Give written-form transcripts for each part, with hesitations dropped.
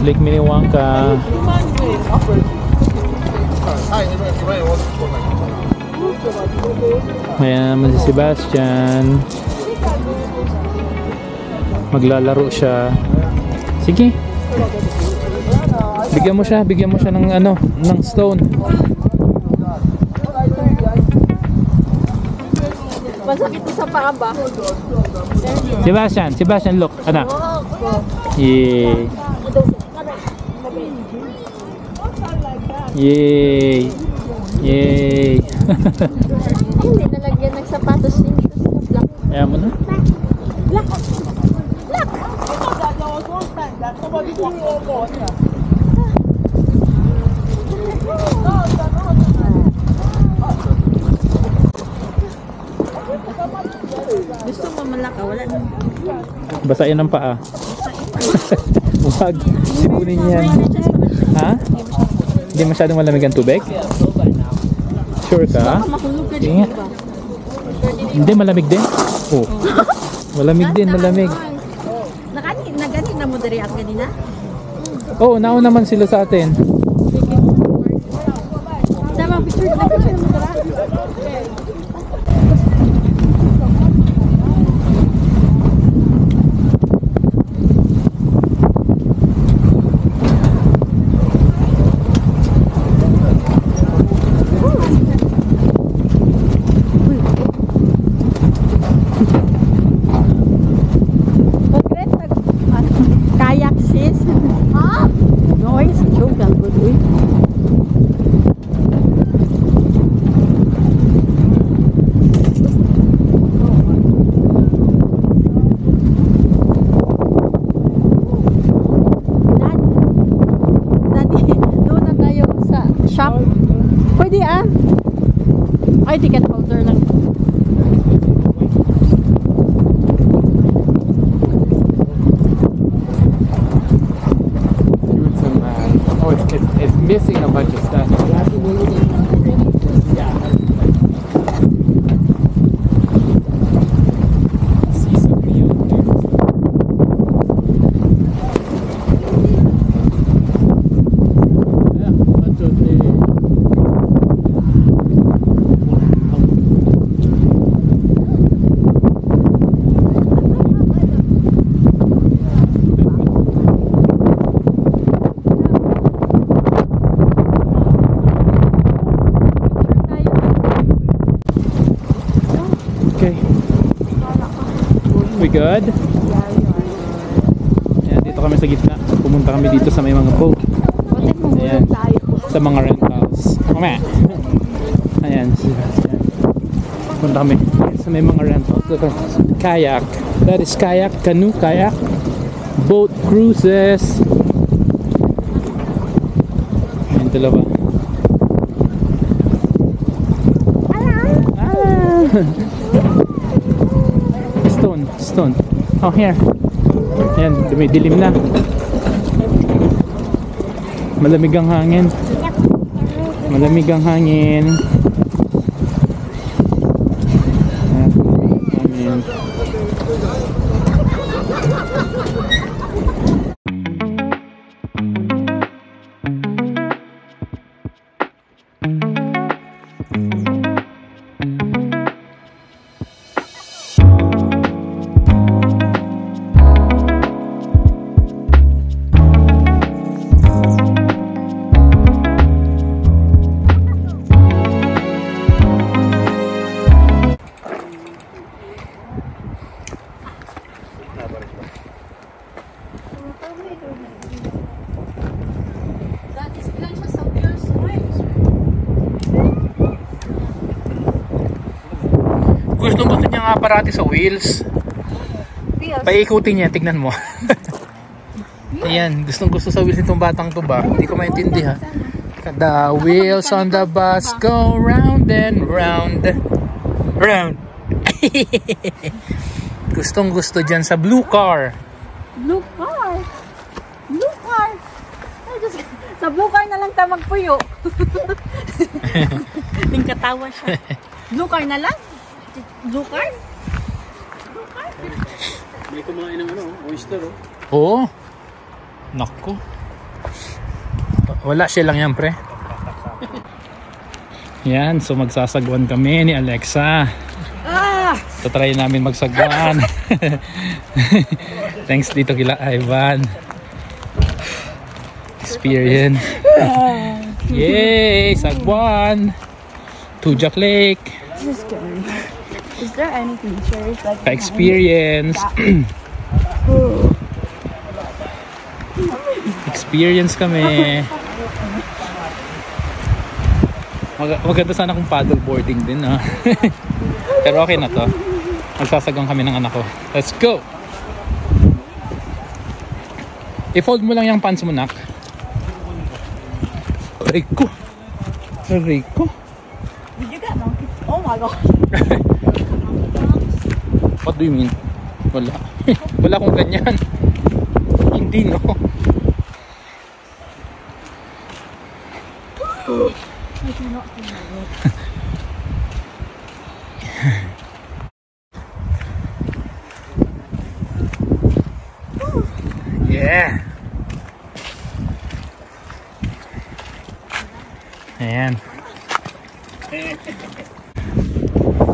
Lake Minnewanka. Ayan naman si Sebastian. Maglalaro siya. Sige. Bigyan mo siya ng ano, ng stone. Masakit sa paa ba? Sebastian, look, anak. Yay. Yay. Yay. Hindi nalagyan ng sapatos yung black. Ayan mo na. Black. Black. Gusto mo malaka, wala na. Basahin ang paa. Huwag. Sipunin yan. Ha? Hindi masyadong malamig ang tubig? Sure ka? Sige nga. Hindi, malamig din. Oh. Malamig din, malamig. Naganin na mo dari ang ganina? Oo, nauna naman sila sa atin. Tama, picture mo tara. Pwede ay ticket holder lang. It's missing a bunch of stuff. We good? Ayan, dito kami sa gitna. Pumunta kami dito sa may mga boat. Ayan, sa mga rentals. Ayan, pumunta kami sa may mga rentals. Kayak. That is kayak, canoe, kayak. Boat cruises. Ayan, dalawa. Stone. Oh, here. Ayan, dilim na. Malamig ang hangin. Malamig ang hangin. Ayan, hangin. Gusto niya nga parati sa wheels. Paikutin niya, tignan mo. Ayan, gusto sa wheels itong batang to ba? Hindi ko maintindihan. The wheels on the bus go round and round. Round. Gusto dyan sa blue car. Blue car? Blue car? Ay, just, sa blue car na lang tayo magpuyo. Tingkatawa siya. Blue car na lang? Blue car? Blue car? May kumain ng oyster Oo. Nako. Wala siya lang yan, pre. Yan, so magsasagwan kami ni Alexa. So try namin magsagwan. Thanks dito kila Ivan. Experience. Yay! Sagwan! Tujak Lake. This is scary. Is there any features like Experience. Experience kami. Maganda sana kung paddle boarding din, ha. Pero okay na to. Magsasagwan kami ng anak ko. Let's go! I-fold mo lang yung pants mo, nak. Rico. Rico. Did you get monkey? Oh my god. What do you mean? Wala. Wala akong ganyan. Hindi, no. I cannot feel my legs. Yeah. Ayan.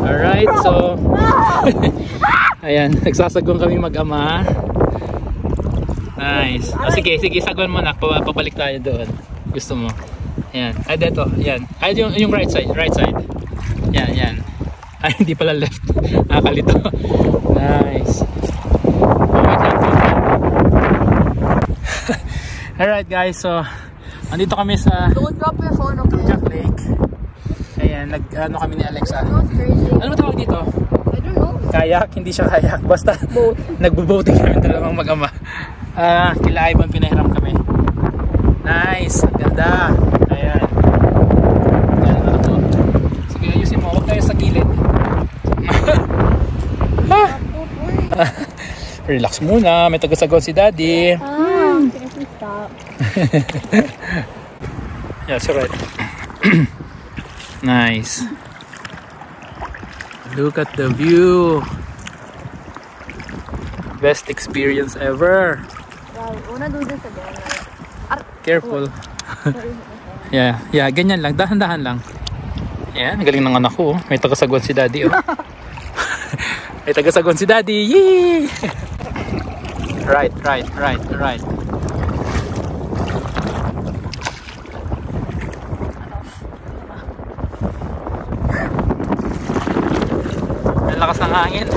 Alright, so ayan, nagsasagwan kami mag-ama. Nice. Sige, sagwan mo na. Pabalik tayo doon. Gusto mo. Ayan. Ay, dito. Ayan. Ay, yung right side. Yan. Ay, hindi pala left. Kalito. Nice. Alright guys, so andito kami sa Don't drop your phone, okay? Jack Lake. Ayan, nag-ano kami ni Alexa. That's crazy. Ano ba tawag dito? I don't know. Kayak? Hindi siya kayak. Basta nagbo-boating kami dalawang mag-ama. Kila Ivan pinahiram kami. Nice, ang ganda. Ayan. Sige, ayusin mo. Huwag tayo sa gilid. Relax muna. May tagasagod si Daddy. Stop. Yeah, that's right. Nice. Look at the view. Best experience ever. Wow, wanna do this again? Careful. Yeah, ganyan lang. Dahan-dahan lang. Yan, galing ng anak ko. May tagasagwan si Daddy, oh. May tagasagwan si Daddy. Yee! Right. Ang lakas ng hangin.